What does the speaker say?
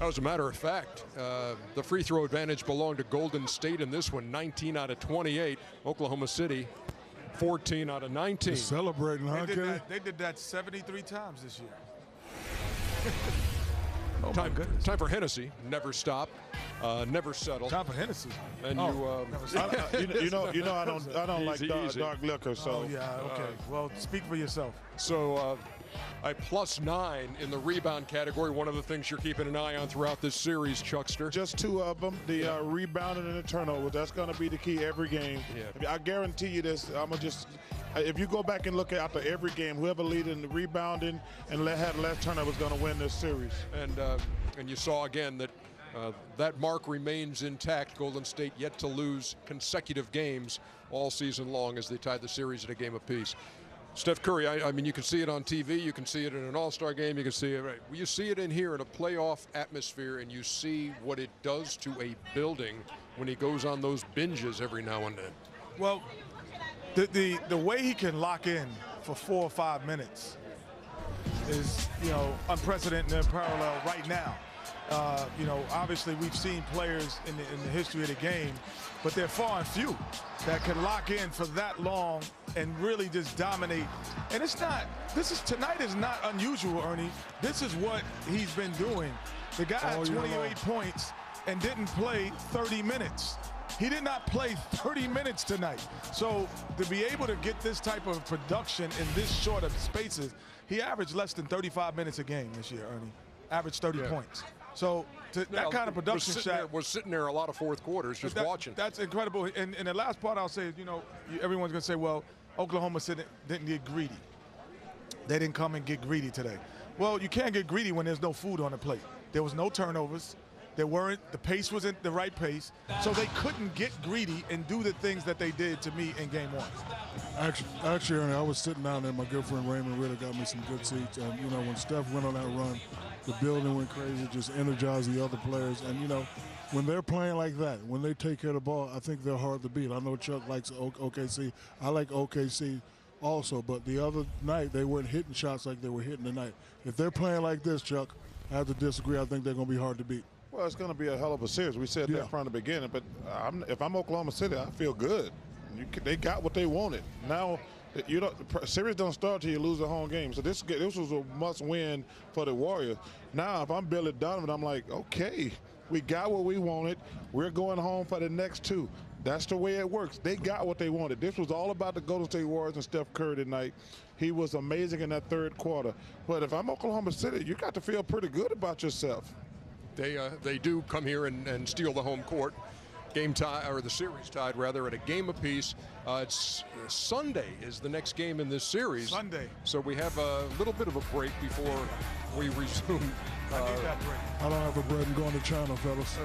As a matter of fact, the free throw advantage belonged to Golden State in this one, 19 out of 28. Oklahoma City, 14 out of 19. They're celebrating, huh, They did that 73 times this year. Oh, time for Hennessy. Never stop, never settle. Time for Hennessy. And you know, I don't like dark liquor. So yeah, okay. Well, speak for yourself. So a +9 in the rebound category. One of the things you're keeping an eye on throughout this series, Chuckster. Just two of them, the rebounding and the turnover. That's going to be the key every game. Yeah. I guarantee you this. If you go back and look at after every game, whoever leading in the rebounding and had less turnover is going to win this series. And you saw again that that mark remains intact. Golden State yet to lose consecutive games all season long as they tied the series at a game apiece. Steph Curry, I mean, you can see it on TV, you can see it in an all-star game, you can see it, right? You see it in here in a playoff atmosphere, and you see what it does to a building when he goes on those binges every now and then. Well, the way he can lock in for 4 or 5 minutes is, unprecedented and unparalleled right now. Obviously we've seen players in the history of the game, but they're far and few that can lock in for that long and really just dominate. And tonight is not unusual, Ernie. This is what he's been doing. The guy had 28 points and didn't play 30 minutes. He did not play 30 minutes tonight. So to be able to get this type of production in this short of spaces, he averaged less than 35 minutes a game this year, Ernie. Averaged 30 points. So that kind of production, Shaq, was sitting there a lot of fourth quarters just watching. That's incredible. And the last part I'll say is, everyone's going to say, well, Oklahoma City didn't get greedy. They didn't come and get greedy today. Well, you can't get greedy when there's no food on the plate. There was no turnovers. The pace wasn't the right pace, so they couldn't get greedy and do the things that they did to me in game one. Actually, Ernie, I was sitting down there. My good friend Raymond really got me some good seats. And, when Steph went on that run, the building went crazy, just energized the other players. And, when they're playing like that, when they take care of the ball, I think they're hard to beat. I know Chuck likes OKC. I like OKC also, but the other night they weren't hitting shots like they were hitting tonight. If they're playing like this, Chuck, I have to disagree. I think they're going to be hard to beat. Well, it's going to be a hell of a series. We said that from the beginning, but if I'm Oklahoma City, I feel good. They got what they wanted. Now, the series don't start till you lose a home game. So this was a must-win for the Warriors. Now, if I'm Billy Donovan, I'm like, okay, we got what we wanted. We're going home for the next two. That's the way it works. They got what they wanted. This was all about the Golden State Warriors and Steph Curry tonight. He was amazing in that third quarter. But if I'm Oklahoma City, you got to feel pretty good about yourself. They do come here and steal the home court. Game tie, or the series tied rather, at a game apiece. It's Sunday is the next game in this series. Sunday. So we have a little bit of a break before we resume. I need that break. I don't have a break. I'm going to China, fellas.